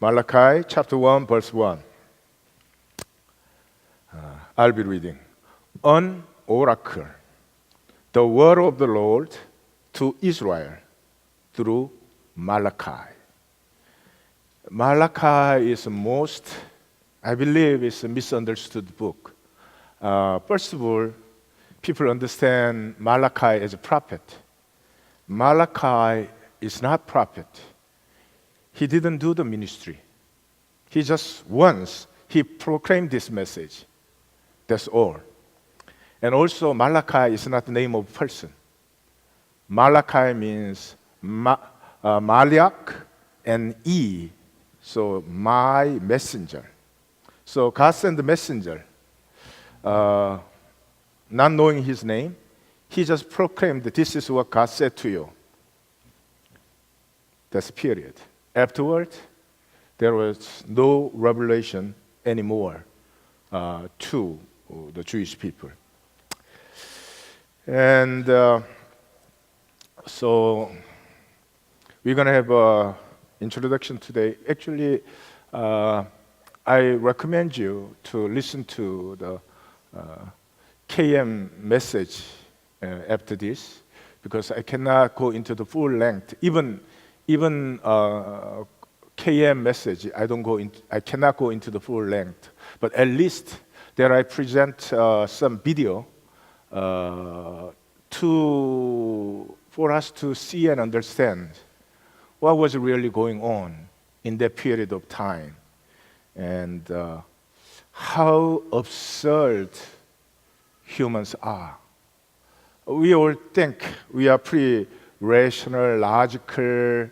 Malachi chapter 1, verse 1. I'll be reading. An oracle, the word of the Lord to Israel through Malachi. Malachi is I believe, is a misunderstood book. First of all, people understand Malachi as a prophet. Malachi is not prophet. He didn't do the ministry. He just he proclaimed this message. That's all. And also, Malachi is not the name of a person. Malachi means Malak and E, so my messenger. So God sent the messenger, not knowing his name. He just proclaimed that this is what God said to you. That's period. Afterward, there was no revelation anymore to the Jewish people. And so we're going to have an introduction today. Actually, I recommend you to listen to the KM message after this, because I cannot go into the full length. Even KM message, I cannot go into the full length. But at least there I present some video for us to see and understand what was really going on in that period of time, and how absurd humans are. We all think we are pretty rational, logical,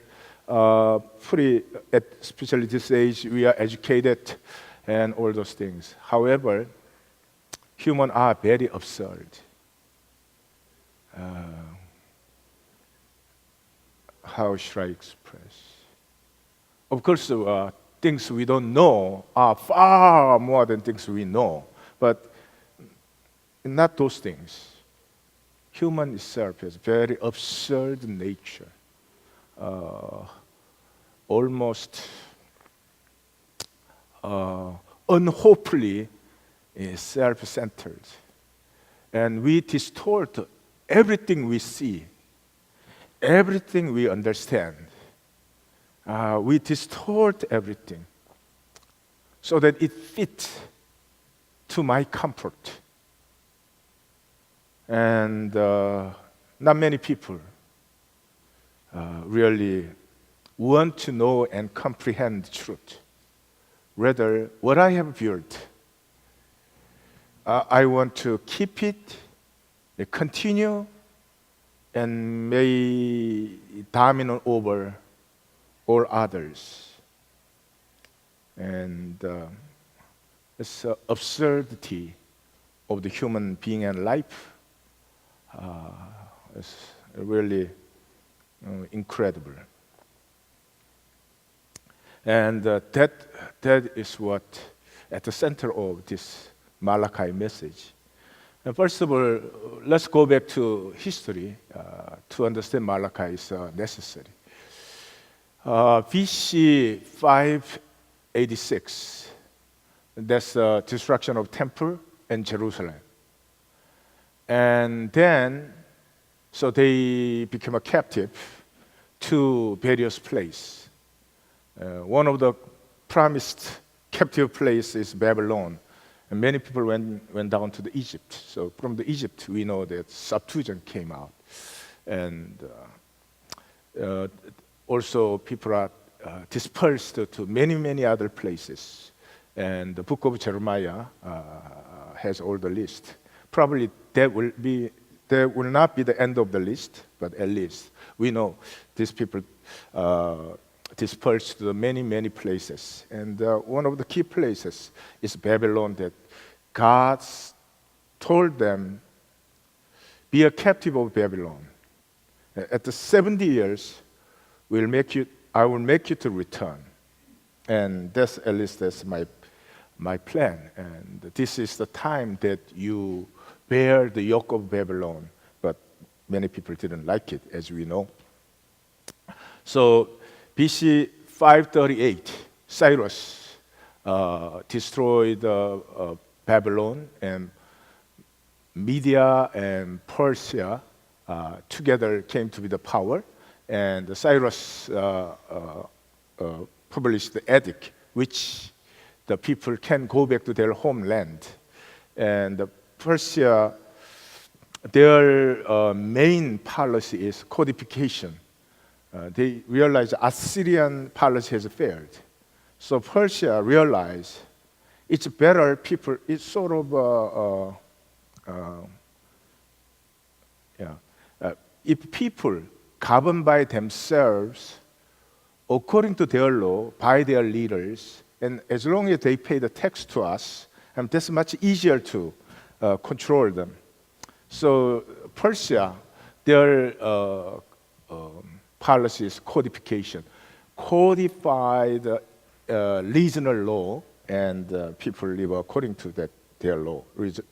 especially this age, we are educated and all those things. However, humans are very absurd. How should I express? Of course, things we don't know are far more than things we know, but not those things. Human itself has very absurd nature, almost unhopefully self-centered, and we distort everything we see, everything we understand. We distort everything so that it fits to my comfort. And not many people really want to know and comprehend the truth. Rather, what I have built, I want to keep it, continue, and may dominate over all others. And it's the absurdity of the human being and life. It's really incredible. And that is what at the center of this Malachi message. And first of all, let's go back to history to understand Malachi is necessary. BC 586, that's the destruction of temple and Jerusalem. And then, so they became a captive to various places. One of the promised captive places is Babylon. And many people went down to the Egypt. So from the Egypt, we know that Septuagint came out. And also people are dispersed to many other places. And the book of Jeremiah has all the list. Probably that will not be the end of the list, but at least we know these people dispersed to many places. And one of the key places is Babylon, that God told them, be a captive of Babylon. At the 70 years, I will make you to return. And that's my plan. And this is the time that you bear the yoke of Babylon. But many people didn't like it, as we know. So BC 538, Cyrus destroyed Babylon, and Media and Persia together came to be the power, and Cyrus published the edict, which the people can go back to their homeland. And Persia, their main policy is codification. They realize Assyrian policy has failed. So Persia realized it's better people, it's sort of, if people govern by themselves, according to their law, by their leaders, and as long as they pay the tax to us, that's much easier to control them. So Persia, their policy is codification. Codify the regional law, and people live according to that their law,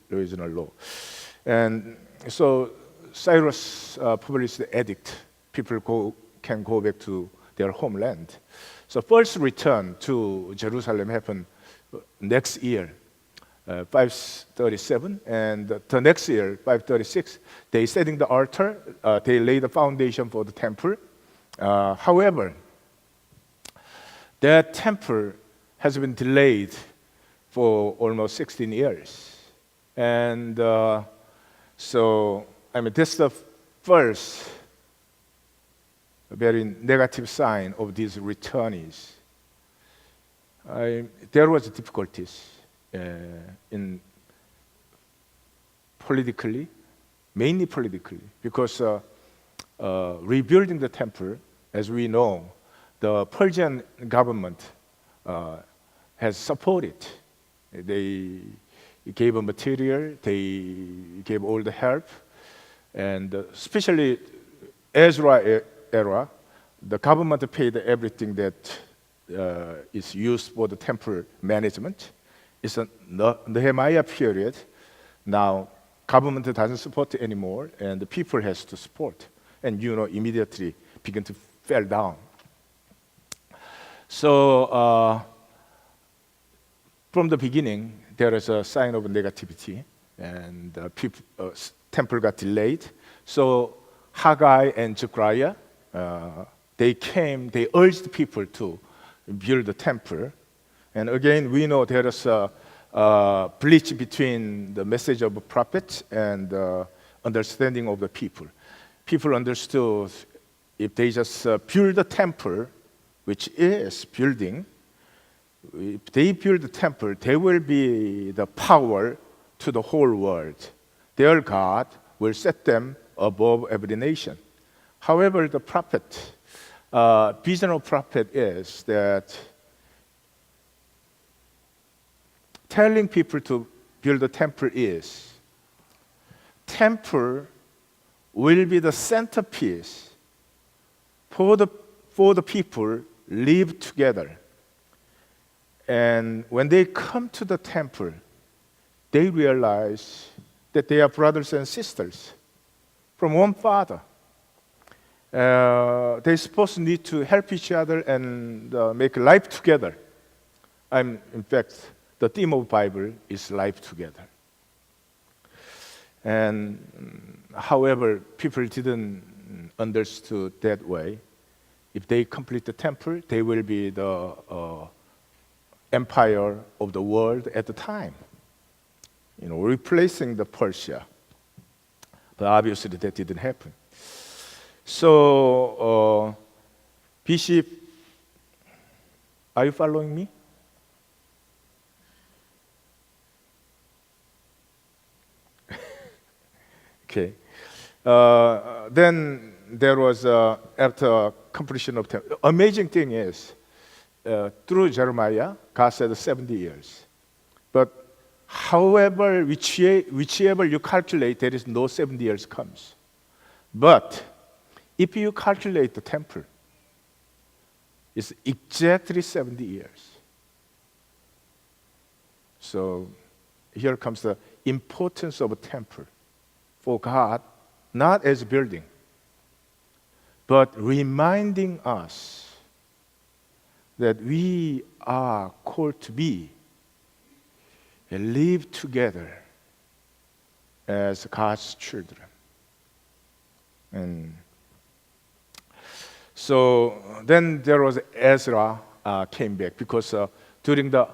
regional law. And so Cyrus published the edict. People can go back to their homeland. So first return to Jerusalem happened next year, 537, and the next year, 536, they setting the altar, they laid the foundation for the temple. However, that temple has been delayed for almost 16 years. And so, this is the first very negative sign of these returnees. There was difficulties in politically, mainly politically, because rebuilding the temple, as we know, the Persian government has supported. They gave a material, they gave all the help, and especially Ezra era, the government paid everything that is used for the temple management. It's a Nehemiah period. Now, government doesn't support anymore, and the people has to support, and immediately begin to fall down. So from the beginning, there is a sign of negativity, and temple got delayed. So Haggai and Zechariah, they urged people to build the temple. And again, we know there is a breach between the message of a prophet and the understanding of the people. People understood if they just build the temple, which is building, if they build the temple, they will be the power to the whole world. Their God will set them above every nation. However, the prophet, vision of prophet is that telling people to build a temple is, temple will be the centerpiece for the people live together. And when they come to the temple, they realize that they are brothers and sisters from one Father. They're supposed to need to help each other and make life together. In fact, the theme of the Bible is life together. And however, people didn't understood that way. If they complete the temple, they will be the empire of the world at the time, replacing the Persia. But obviously that didn't happen. So, Bishop, are you following me? Okay. Then there was, after completion of temple, amazing thing is, through Jeremiah, God said 70 years. But however, whichever you calculate, there is no 70 years comes. But if you calculate the temple, it's exactly 70 years. So here comes the importance of a temple for God, not as a building, but reminding us that we are called to be and live together as God's children. And so then there was Ezra came back because during the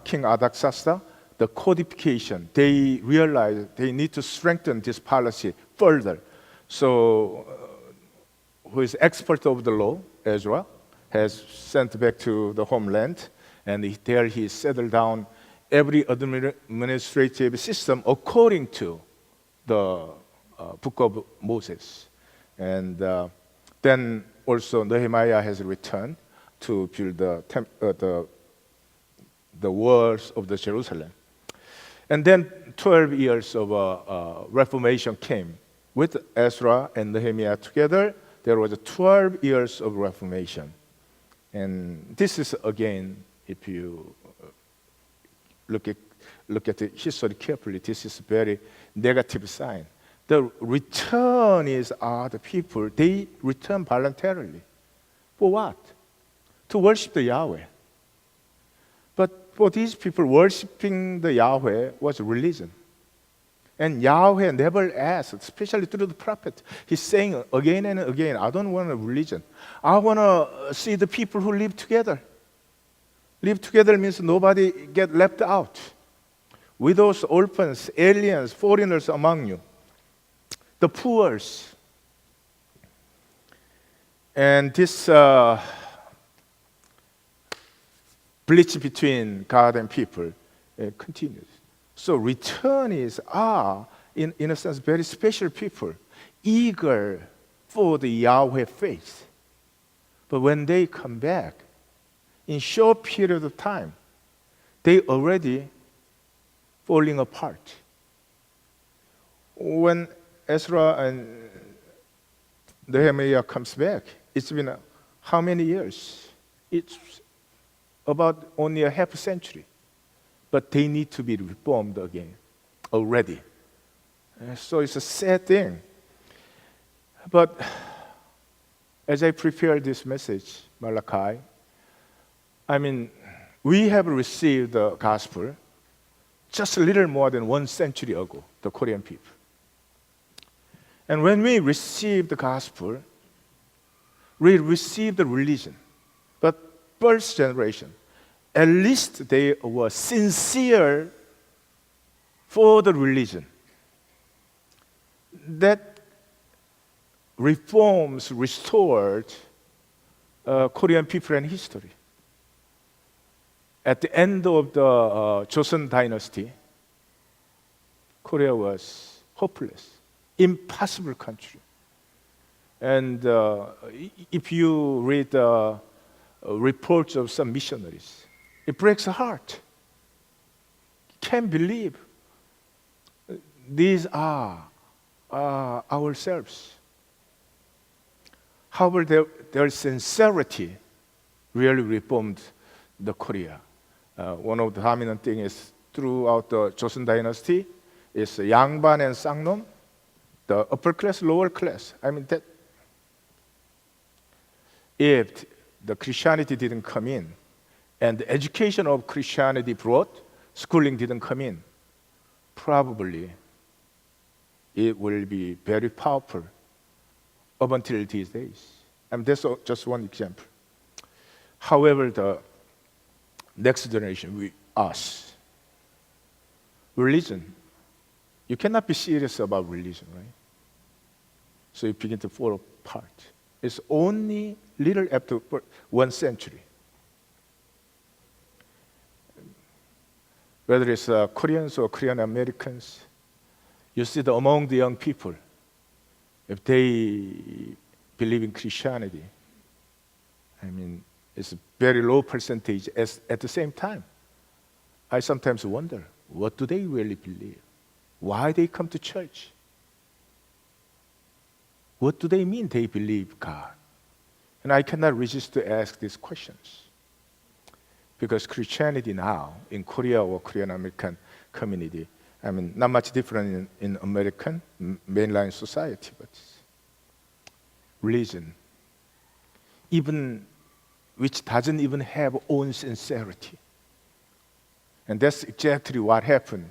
King Artaxerxes, the codification, they realized they need to strengthen this policy further. So who is expert of the law, Ezra, has sent back to the homeland, and there he settled down every administrative system according to the book of Moses. And then also Nehemiah has returned to build the walls of the Jerusalem. And then 12 years of Reformation came. With Ezra and Nehemiah together, there was 12 years of Reformation. And this is, again, if you look at the history carefully, this is a very negative sign. The returnees are the people, they return voluntarily. For what? To worship the Yahweh. But for these people, worshiping the Yahweh was religion. And Yahweh never asked, especially through the prophet. He's saying again and again, I don't want a religion. I want to see the people who live together. Live together means nobody get left out. Widows, orphans, aliens, foreigners among you. The poor. And this bridge between God and people continues. So returnees are, in a sense, very special people, eager for the Yahweh faith. But when they come back, in short period of time, they already falling apart. When Ezra and Nehemiah comes back, it's been how many years? It's about only a half a century. But they need to be reformed again, already. So it's a sad thing. But as I prepare this message, Malachi, we have received the gospel just a little more than 1 century ago, the Korean people. And when we receive the gospel, we receive the religion. But first generation, at least they were sincere for the religion. That reforms restored Korean people and history. At the end of the Joseon dynasty, Korea was hopeless, impossible country. And if you read reports of some missionaries, it breaks the heart. Can't believe these are ourselves. However, their sincerity really reformed the Korea. One of the dominant things is throughout the Joseon dynasty is Yangban and Sangnom, the upper class, lower class. That if the Christianity didn't come in, and the education of Christianity brought, schooling didn't come in, probably it will be very powerful up until these days. That's just one example. However, the next generation, us, religion, you cannot be serious about religion, right? So you begin to fall apart. It's only little after 1 century. Whether it's Koreans or Korean Americans, you see that among the young people, if they believe in Christianity, it's a very low percentage. At the same time, I sometimes wonder, what do they really believe? Why they come to church? What do they mean they believe God? And I cannot resist to ask these questions. Because Christianity now in Korea or Korean American community, not much different in American mainline society, but religion, even which doesn't even have own sincerity. And that's exactly what happened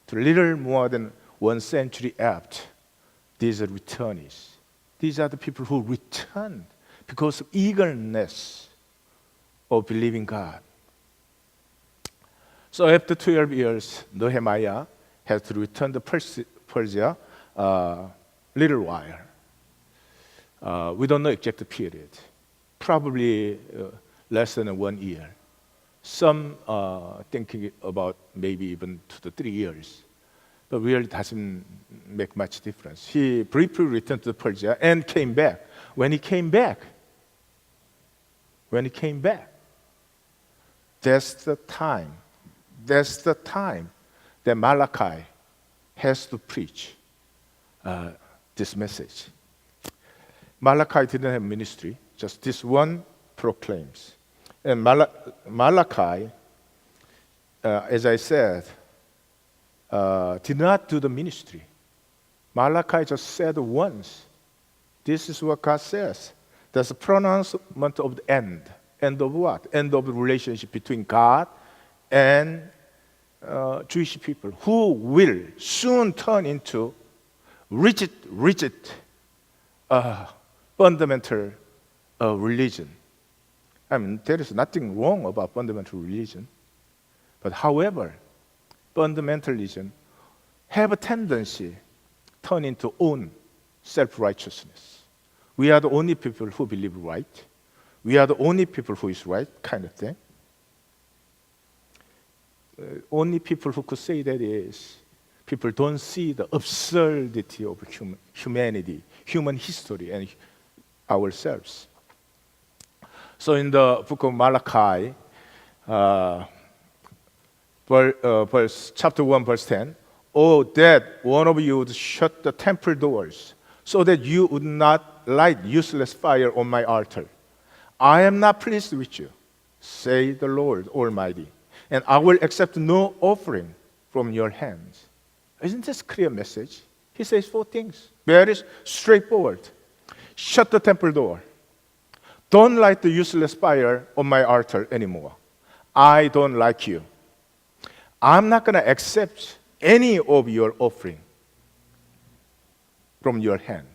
to little more than 1 century after these returnees. These are the people who returned because of eagerness of believing God. So after 12 years, Nehemiah had to return to Persia little while. We don't know exact period. Probably less than 1 year. Some thinking about maybe even 2 to 3 years. But really doesn't make much difference. He briefly returned to Persia and came back. When he came back, that's the time that Malachi has to preach this message. Malachi didn't have ministry, just this one proclaims. And Malachi, as I said, did not do the ministry. Malachi just said once, this is what God says. There's a pronouncement of the end. End of what? End of the relationship between God and Jewish people, who will soon turn into rigid, fundamental religion. I mean, there is nothing wrong about fundamental religion. But however, fundamentalism have a tendency to turn into own self-righteousness. We are the only people who believe right. We are the only people who is right, kind of thing. Only people who could say that is people don't see the absurdity of humanity, human history, and ourselves. So in the book of Malachi, chapter 1, verse 10, "Oh, that one of you would shut the temple doors, so that you would not light useless fire on my altar. I am not pleased with you, say the Lord Almighty, and I will accept no offering from your hands." Isn't this a clear message? He says 4 things, very straightforward. Shut the temple door. Don't light the useless fire on my altar anymore. I don't like you. I'm not going to accept any of your offering from your hand.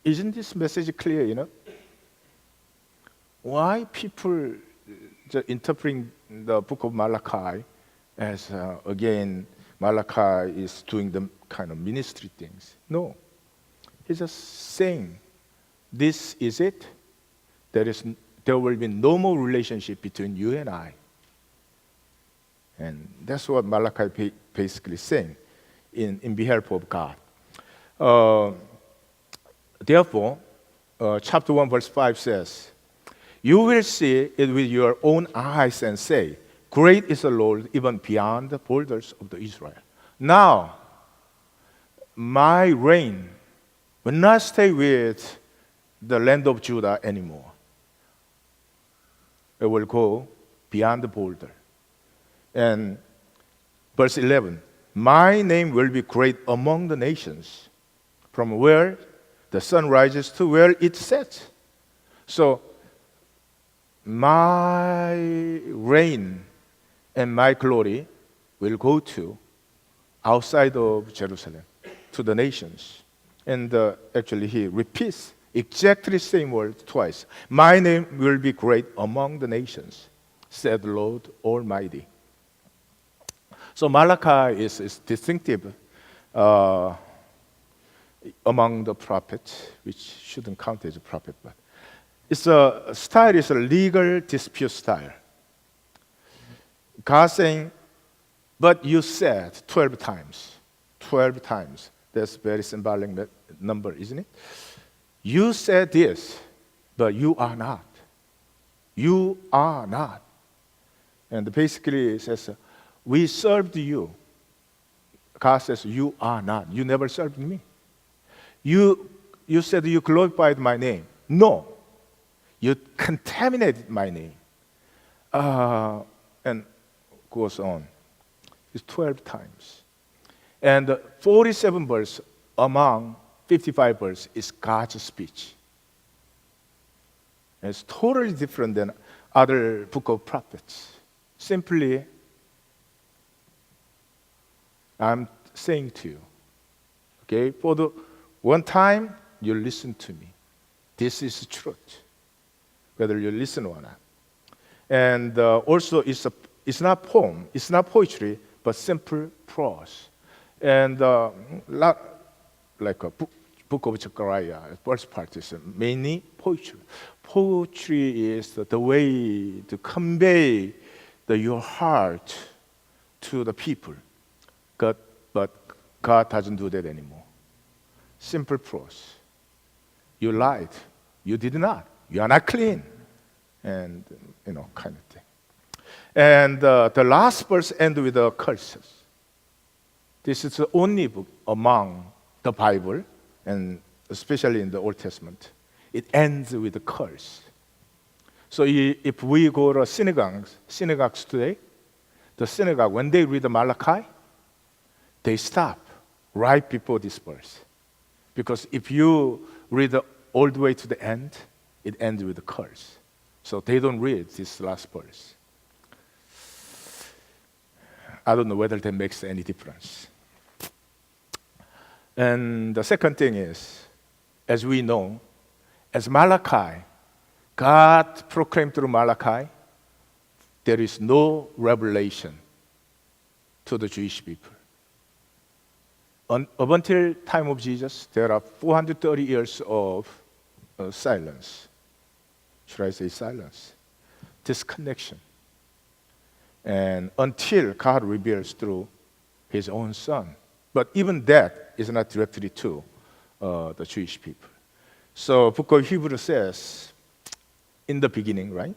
Isn't this message clear, Why people interpreting the book of Malachi as, again, Malachi is doing the kind of ministry things? No. He's just saying, this is it. There will be no more relationship between you and I. And that's what Malachi basically saying in behalf of God. Therefore, chapter 1, verse 5 says, "You will see it with your own eyes and say, great is the Lord even beyond the borders of the Israel. Now, my reign will not stay with the land of Judah anymore. It will go beyond the border." And verse 11, "My name will be great among the nations, from where the sun rises to where it sets." So, my reign and my glory will go to outside of Jerusalem, to the nations. And actually, he repeats exactly the same word twice. "My name will be great among the nations, said the Lord Almighty." So Malachi is distinctive among the prophets, which shouldn't count as a prophet, but it's a legal dispute style. God saying, "But you said," 12 times. 12 times. That's a very symbolic number, isn't it? "You said this, but you are not. You are not." And basically it says, "We served you." God says, "You are not. You never served me. You said you glorified my name. No. You contaminated my name." And goes on. It's 12 times. And 47 verse among 55 verse is God's speech. It's totally different than other book of prophets. Simply, I'm saying to you, okay, for the one time you listen to me. This is truth, whether you listen or not. And also, it's not poem, it's not poetry, but simple prose. And like a book of Zechariah, first part is mainly poetry. Poetry is the way to convey your heart to the people. But God doesn't do that anymore. Simple prose. You lied. You did not. You are not clean. And, kind of thing. And the last verse ends with the curses. This is the only book among the Bible, and especially in the Old Testament. It ends with a curse. So if we go to synagogues today, the synagogue, when they read the Malachi, they stop right before this verse. Because if you read all the way to the end, it ends with a curse. So they don't read this last verse. I don't know whether that makes any difference. And the second thing is, as we know, as Malachi, God proclaimed through Malachi, there is no revelation to the Jewish people. Up until time of Jesus, there are 430 years of silence. Should I say silence? Disconnection. And until God reveals through His own Son. But even that is not directly to the Jewish people. So book of Hebrews says, in the beginning, right?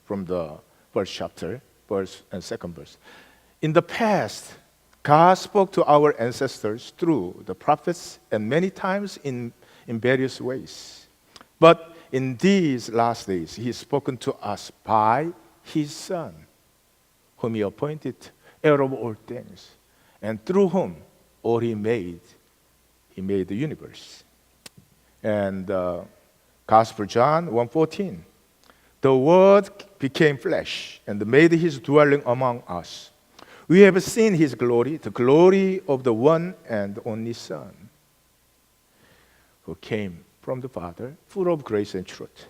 From the first chapter, verse and second verse. In the past, God spoke to our ancestors through the prophets and many times in various ways. But in these last days, He has spoken to us by His Son, whom He appointed heir of all things, and through whom all He made the universe. And Gospel John 1:14, the Word became flesh and made His dwelling among us. We have seen His glory, the glory of the one and only Son, who came from the Father, full of grace and truth.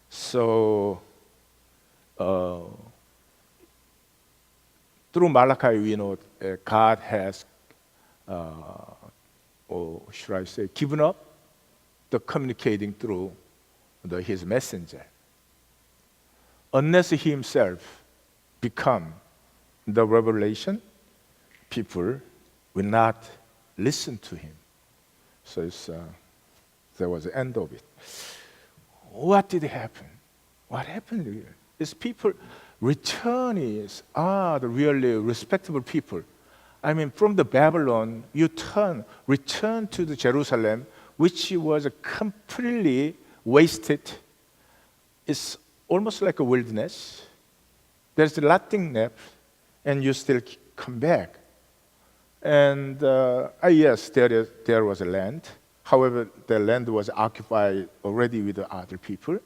So, through Malachi, we know God has, or should I say, given up the communicating through His messenger. Unless He Himself become the revelation, people will not listen to Him. So there was the end of it. What did happen? What happened here? Is people, returnees are the really respectable people. I mean, from the Babylon, you return to the Jerusalem, which was completely wasted. It's almost like a wilderness. There's nothing left, and you still come back. And yes, there was a land. However, the land was occupied already with the other people.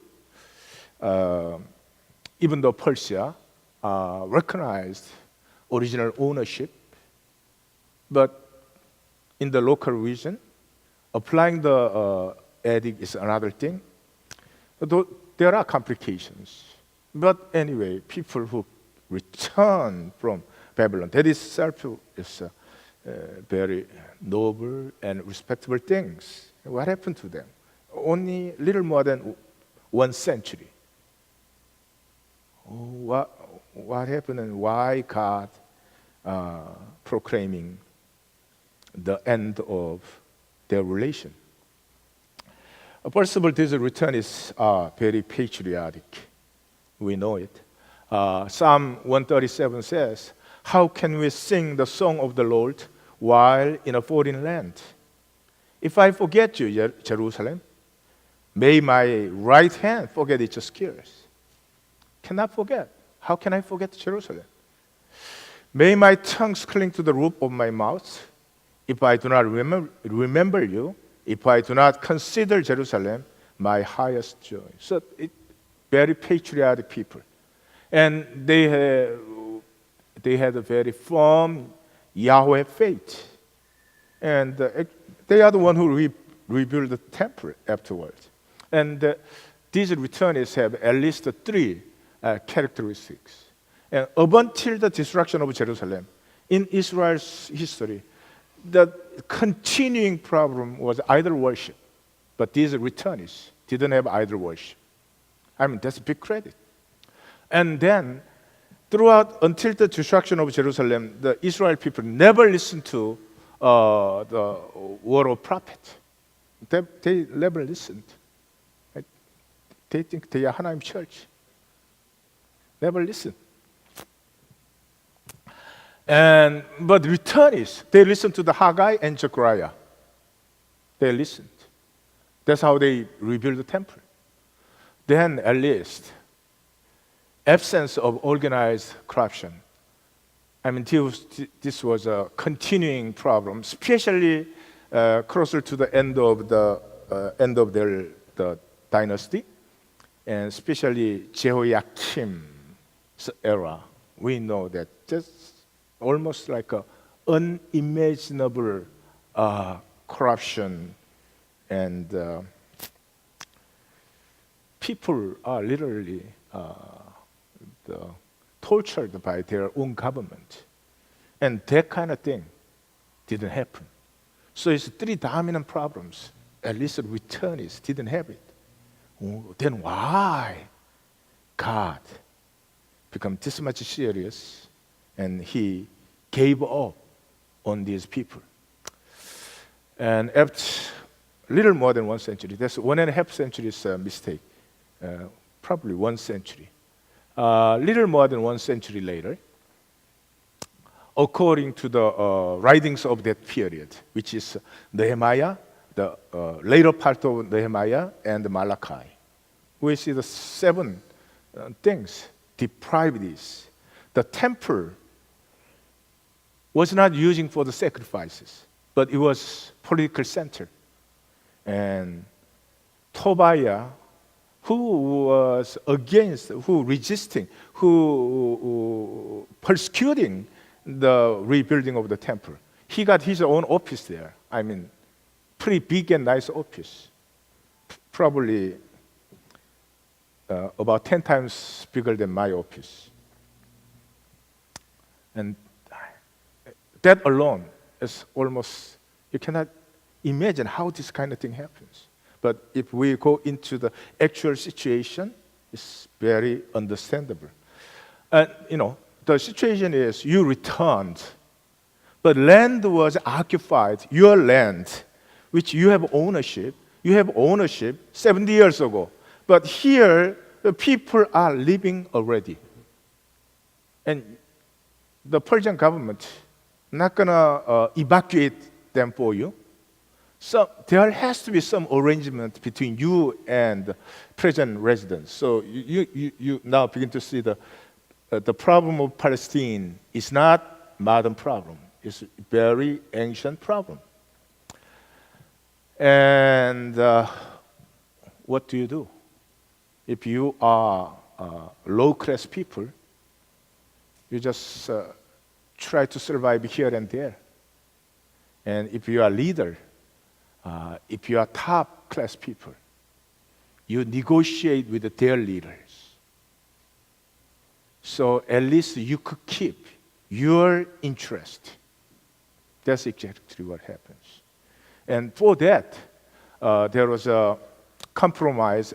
Even though Persia recognized original ownership, but in the local region, applying the edict is another thing. Though there are complications. But anyway, people who return from Babylon, that itself is very noble and respectable things. What happened to them? Only little more than 1 century. What happened and why God proclaiming the end of their relation? First of all, this return is very patriotic. We know it. Psalm 137 says, how can we sing the song of the Lord while in a foreign land? If I forget you, Jerusalem, may my right hand forget its skills. Cannot forget. How can I forget Jerusalem? May my tongue cling to the roof of my mouth. If I do not remember you, if I do not consider Jerusalem, my highest joy. So very patriotic people. And they had a very firm Yahweh faith. And they are the one who rebuilt the temple afterwards. And these returnees have at least three characteristics. And up until the destruction of Jerusalem, in Israel's history, the continuing problem was idol worship. But these returnees didn't have idol worship. I mean, that's a big credit. And then, throughout until the destruction of Jerusalem, the Israel people never listened to the word of prophet. They never listened. Right? They think they are 하나님 church. Never listen. But returnees, they listened to the Haggai and Zechariah. They listened. That's how they rebuilt the temple. Then at least, absence of organized corruption. I mean, this was a continuing problem, especially closer to the end of the dynasty, and especially Jehoiakim's era. We know that just almost like a unimaginable corruption, and people are literally tortured by their own government. And that kind of thing didn't happen. So it's three dominant problems. At least the returnees didn't have it. Then why God became this much serious and He gave up on these people? And after little more than 1 century, that's 1.5 centuries mistake, probably 1 century. Little more than 1 century later, according to the writings of that period, which is Nehemiah, the later part of Nehemiah and Malachi, we see the 7 things, depravities. The temple was not using for the sacrifices, but it was political center. And Tobiah, who was against, who resisting, who persecuting the rebuilding of the temple, he got his own office there. I mean, pretty big and nice office, probably about 10 times bigger than my office. And that alone is almost, you cannot imagine how this kind of thing happens. But if we go into the actual situation, it's very understandable. The situation is you returned, but land was occupied, your land, which you have ownership. You have ownership 70 years ago. But here, the people are living already. And the Persian government not going to evacuate them for you. So there has to be some arrangement between you and present residents. So you now begin to see the problem of Palestine is not modern problem. It's a very ancient problem. And what do? If you are low-class people, you just try to survive here and there. And if you are a leader, if you are top-class people, you negotiate with their leaders. So at least you could keep your interest. That's exactly what happens. And for that, there was a compromise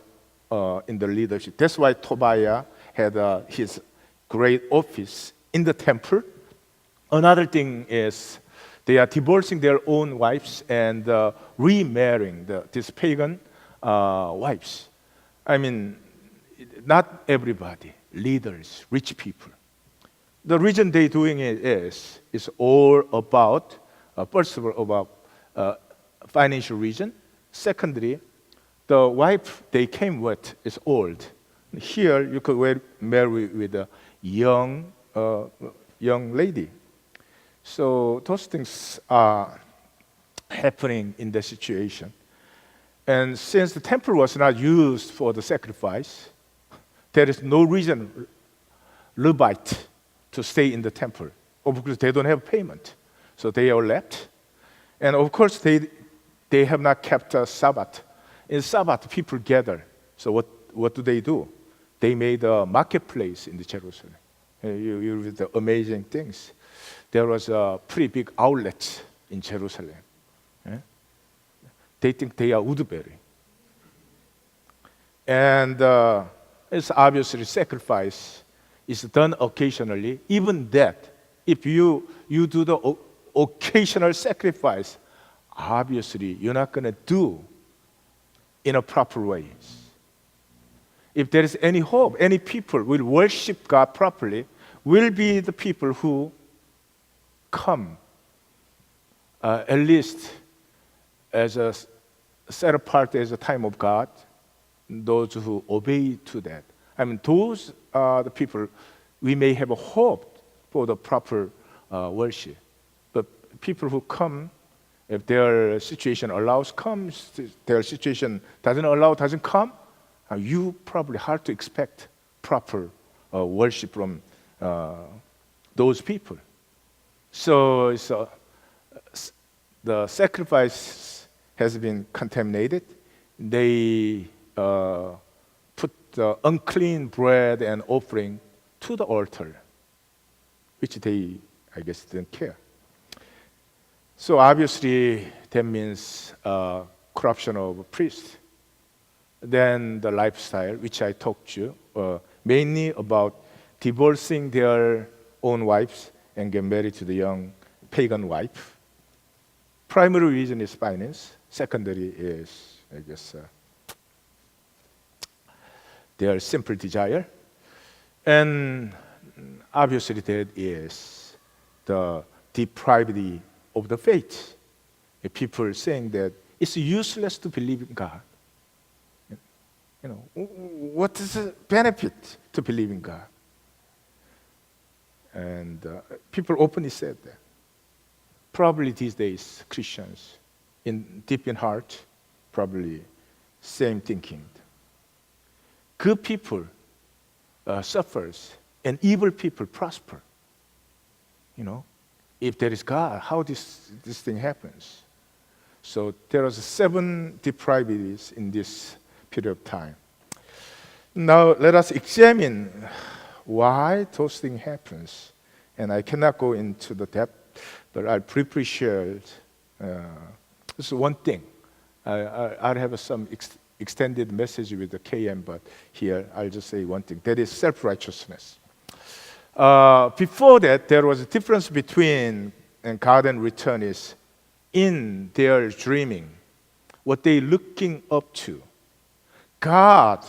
in the leadership. That's why Tobiah had his great office in the temple. Another thing is they are divorcing their own wives and remarrying these pagan wives. I mean, not everybody, leaders, rich people. The reason they're doing it is all about, first of all, about financial reason. Secondly, the wife they came with is old. Here, you could marry with a young lady. So those things are happening in the situation. And since the temple was not used for the sacrifice, there is no reason Levite to stay in the temple. Of course, they don't have payment. So they are left. And of course, they have not kept a Sabbath. In Sabbath, people gather. So what do? They made a marketplace in the Jerusalem. You read the amazing things. There was a pretty big outlet in Jerusalem. They think they are Woodbury. And it's obviously sacrifice is done occasionally. Even that, if you do the occasional sacrifice, obviously you're not going to do in a proper way. If there is any hope, any people will worship God properly, will be the people who come, at least as a set apart as a time of God, those who obey to that. I mean, those are the people we may have a hope for the proper worship. But people who come, if their situation allows, comes, their situation doesn't allow, doesn't come, you probably hard to expect proper worship from those people. So the sacrifice has been contaminated. They put the unclean bread and offering to the altar, which they, I guess, didn't care. So obviously, that means corruption of priests. Then the lifestyle, which I talked to you, mainly about divorcing their own wives and get married to the young pagan wife. Primary reason is finance. Secondary is, I guess, their simple desire. And obviously that is the depravity of the faith. People saying that it's useless to believe in God. You know, what is the benefit to believe in God? And people openly said that. Probably these days, Christians, deep in heart, probably same thinking. Good people suffers, and evil people prosper. You know, if there is God, how this thing happens? So there are 7 depravities in this period of time. Now let us examine why those things happens. And I cannot go into the depth, but I'll briefly share this is one thing. I'll have some extended message with the KM, but here I'll just say one thing. That is self-righteousness. Before that, there was a difference between God and return is in their dreaming, what they looking up to. God,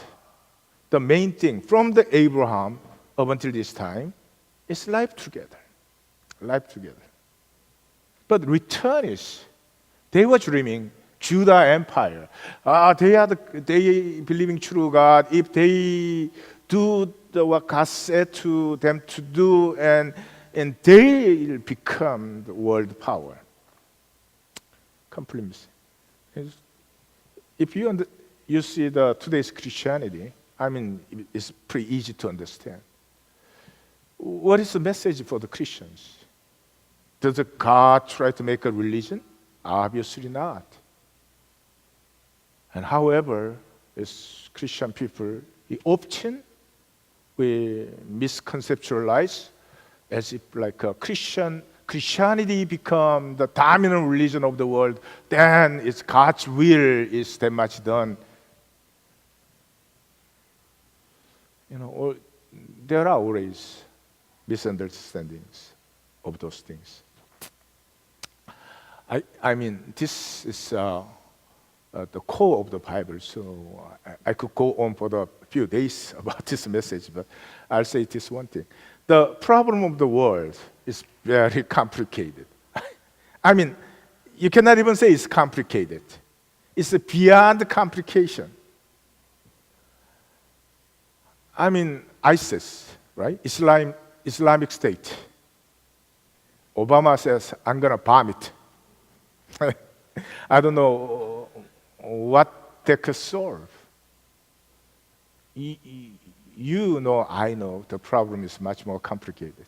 the main thing from the Abraham up until this time is life together. Life together. But return is, they were dreaming Judah Empire. They believing true God. If they do what God said to them to do, and they'll become the world power. Completely missing. If you see today's Christianity, I mean, it's pretty easy to understand. What is the message for the Christians? Does God try to make a religion? Obviously not. And however, as Christian people, often we misconceptualize as if like a Christianity become the dominant religion of the world, then it's God's will is that much done. You know, there are always misunderstandings of those things. I mean, this is the core of the Bible, so I could go on for a few days about this message, but I'll say this one thing. The problem of the world is very complicated. I mean, you cannot even say it's complicated. It's beyond complication. I mean, ISIS, right? Islamic State. Obama says, I'm going to bomb it. I don't know what that could solve. You know, I know, the problem is much more complicated.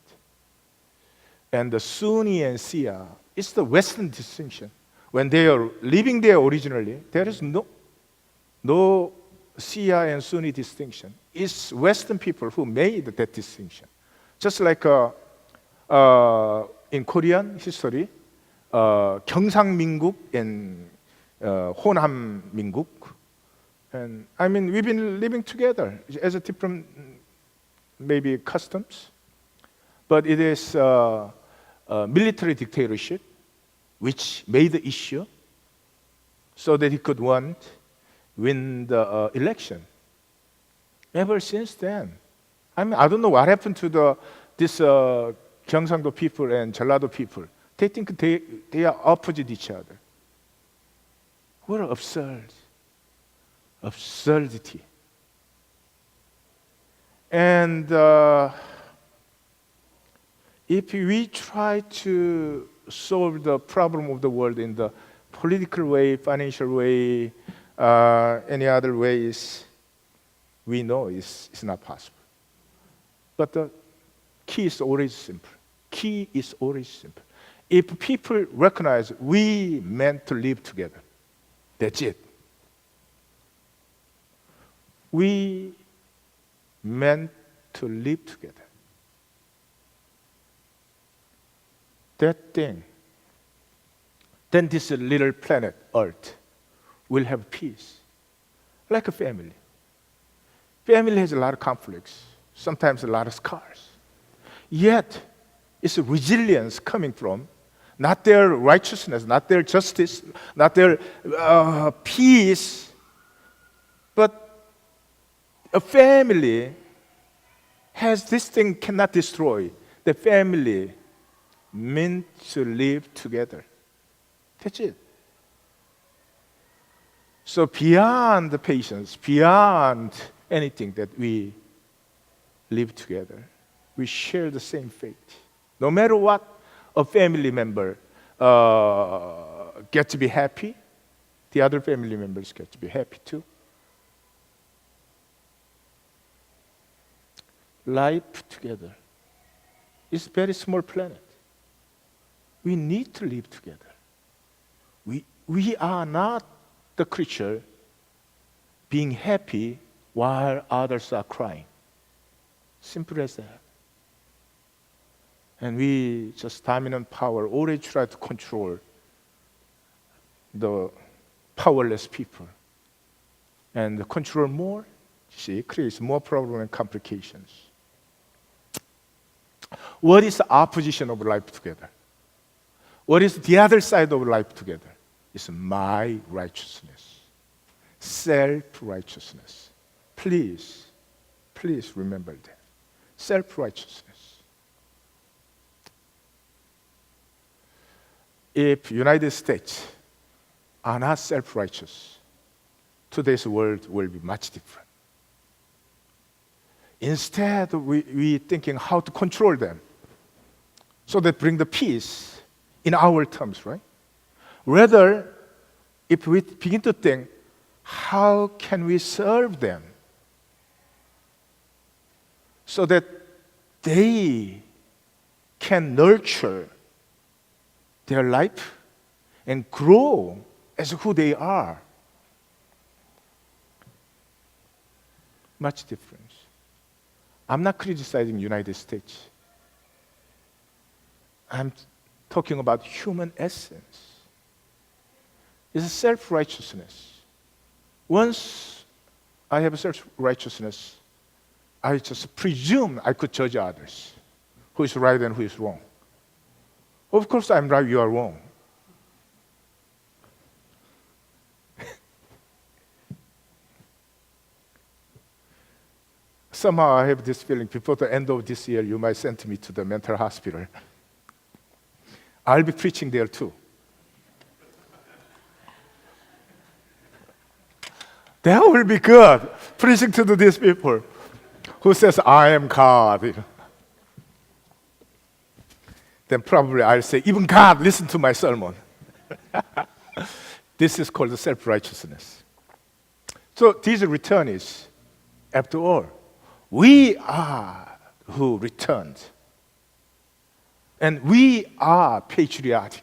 And the Sunni and Shia, it's the Western distinction. When they are living there originally, there is no Shia and Sunni distinction. It's Western people who made that distinction. Just like in Korean history, 경상민국 and 호남민국. And I mean, we've been living together as a different, maybe customs, but it is a military dictatorship which made the issue so that he could win the election. Ever since then, I mean, I don't know what happened to this Gyeongsangdo people and Jeollado people. They think they are opposite each other. What an absurdity. And if we try to solve the problem of the world in the political way, financial way, any other ways, we know it's not possible. But the key is always simple. If people recognize we meant to live together, that's it. We meant to live together. That thing, then this little planet, Earth, will have peace, like a family. Family has a lot of conflicts, sometimes a lot of scars. Yet, it's a resilience coming from not their righteousness, not their justice, not their peace, but a family has this thing cannot destroy. The family meant to live together. That's it. So beyond the patience, beyond anything that we live together, we share the same faith. No matter what a family member gets to be happy, the other family members get to be happy too. Life together is a very small planet. We need to live together. We are not the creature being happy while others are crying. Simple as that. And we just dominant power always try to control the powerless people. And control more, see, creates more problem and complications. What is the opposition of life together? What is the other side of life together? It's my righteousness, self-righteousness. Please remember that. Self-righteousness. If United States are not self-righteous, today's world will be much different. Instead, we thinking how to control them so that bring the peace in our terms, right? Rather, if we begin to think, how can we serve them so that they can nurture their life and grow as who they are? Much difference. I'm not criticizing United States. I'm talking about human essence. It's self-righteousness. Once I have self-righteousness, I just presume I could judge others, who is right and who is wrong. Of course I'm right, you are wrong. Somehow I have this feeling, before the end of this year, you might send me to the mental hospital. I'll be preaching there too. That will be good, preaching to these people who says, I am God. Then probably I'll say, even God, listen to my sermon. This is called self-righteousness. So this return is, after all, we are who returned. And we are patriotic.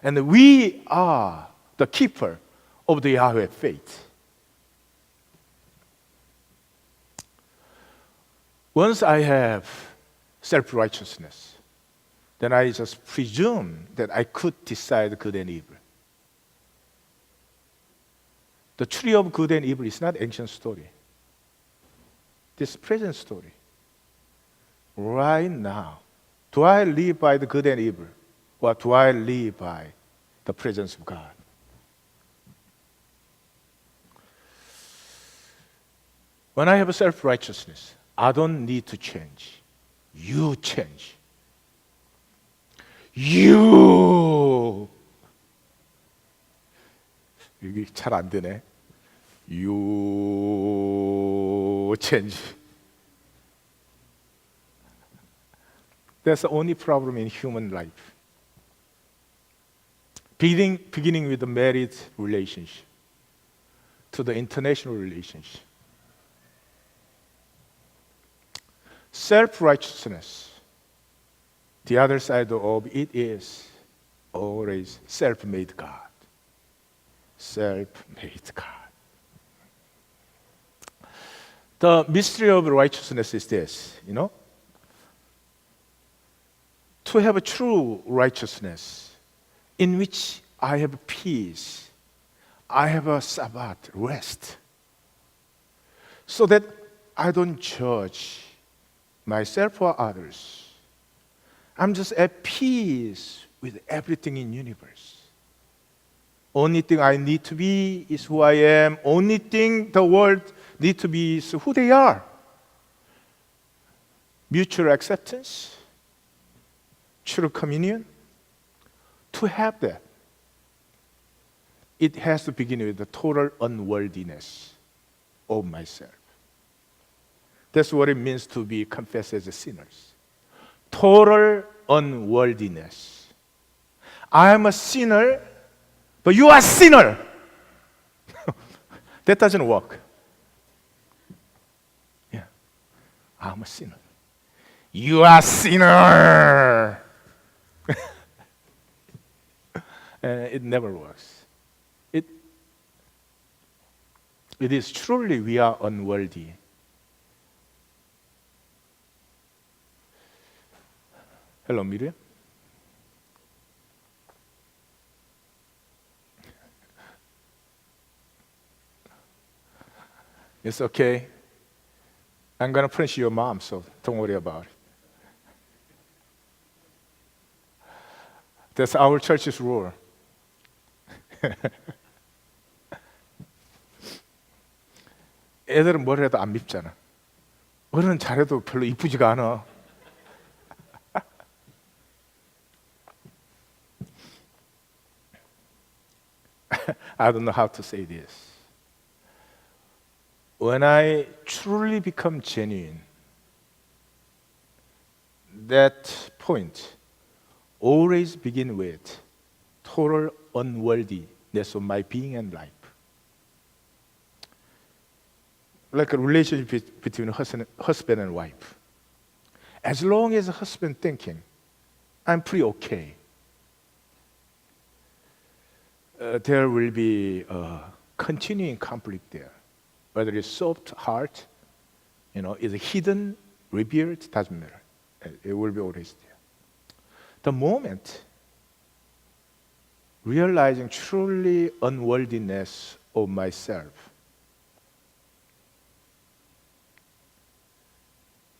And we are the keeper of the Yahweh faith. Once I have self-righteousness, then I just presume that I could decide good and evil. The tree of good and evil is not ancient story. This present story. Right now, do I live by the good and evil, or do I live by the presence of God? When I have a self-righteousness, I don't need to change. You change. You. 이게 잘 안 되네. You change. That's the only problem in human life. Beginning with the married relationship to the international relationship. Self-righteousness, the other side of it is always self-made God. Self-made God. The mystery of righteousness is this, to have a true righteousness in which I have peace, I have a Sabbath, rest, so that I don't judge myself or others. I'm just at peace with everything in the universe. Only thing I need to be is who I am. Only thing the world needs to be is who they are. Mutual acceptance, true communion. To have that, it has to begin with the total unworthiness of myself. That's what it means to be confessed as sinners. Total unworthiness. I am a sinner, but you are a sinner. That doesn't work. Yeah, I'm a sinner. You are a sinner. It never works. It is truly we are unworthy. Hello, Miriam. It's okay. I'm going to punish your mom, so don't worry about it. That's our church's rule. 애들은 뭘 해도 안 밉잖아. 어른은 잘해도 별로 이쁘지가 않아. I don't know how to say this. When I truly become genuine, that point always begin with total unworthiness of my being and life. Like a relationship between husband and wife. As long as the husband thinking, I'm pretty okay, there will be a continuing conflict there. Whether it's soft heart, is hidden, revealed, doesn't matter. It will be always there. The moment realizing truly unworthiness of myself,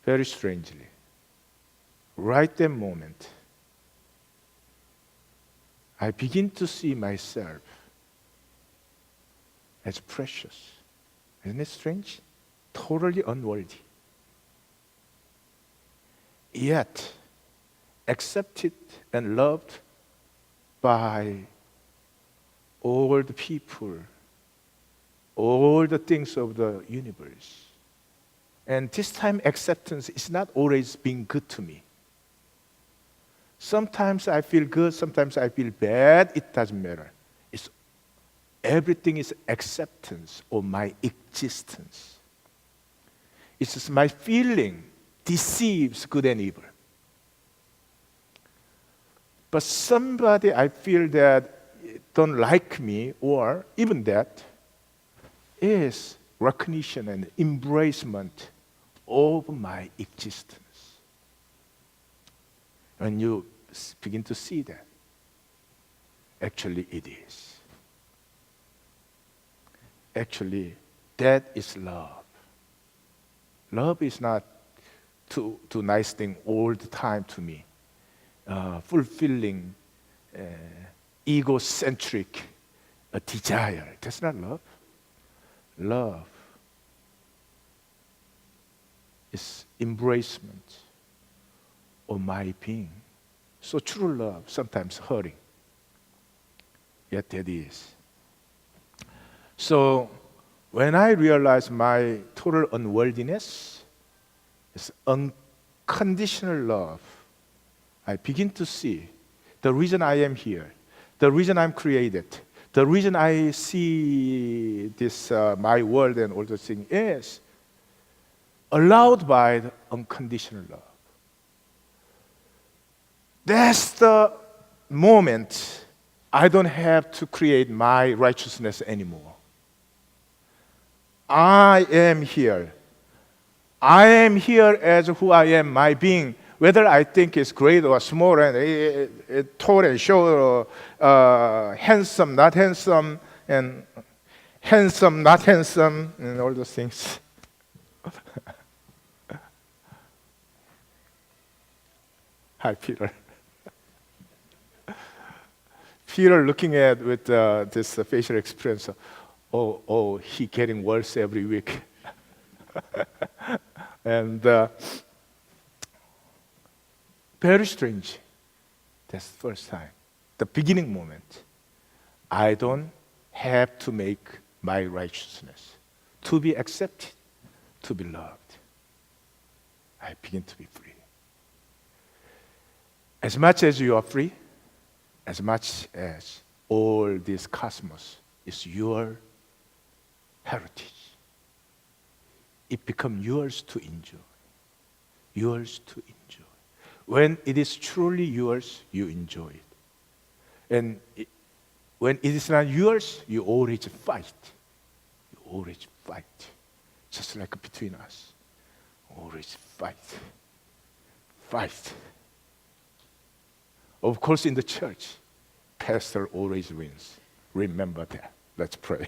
very strangely, right that moment, I begin to see myself as precious. Isn't it strange? Totally unworthy. Yet, accepted and loved by all the people, all the things of the universe. And this time, acceptance is not always being good to me. Sometimes I feel good, sometimes I feel bad, it doesn't matter. Everything is acceptance of my existence. It's just my feeling deceives good and evil. But somebody I feel that don't like me, or even that, is recognition and embracement of my existence. When you begin to see that, actually it is. Actually, that is love. Love is not to do nice thing all the time to me, fulfilling, egocentric desire. That's not love. Love is embracement of my being. So true love, sometimes hurting. Yet that is. So when I realize my total unworthiness, it's unconditional love, I begin to see the reason I am here, the reason I'm created, the reason I see this, my world and all those things is allowed by the unconditional love. That's the moment I don't have to create my righteousness anymore. I am here. I am here as who I am, my being, whether I think it's great or small and tall and short, or handsome, not handsome, and handsome, not handsome, and all those things. Hi, Peter. Peter looking at with this facial expression, he getting worse every week. And very strange. That's the first time. The beginning moment. I don't have to make my righteousness to be accepted, to be loved. I begin to be free. As much as you are free, as much as all this cosmos is your heritage, it becomes yours to enjoy. Yours to enjoy. When it is truly yours, you enjoy it. And when it is not yours, you always fight. You always fight. Just like between us. Always fight. Fight. Of course, in the church, pastor always wins. Remember that. Let's pray.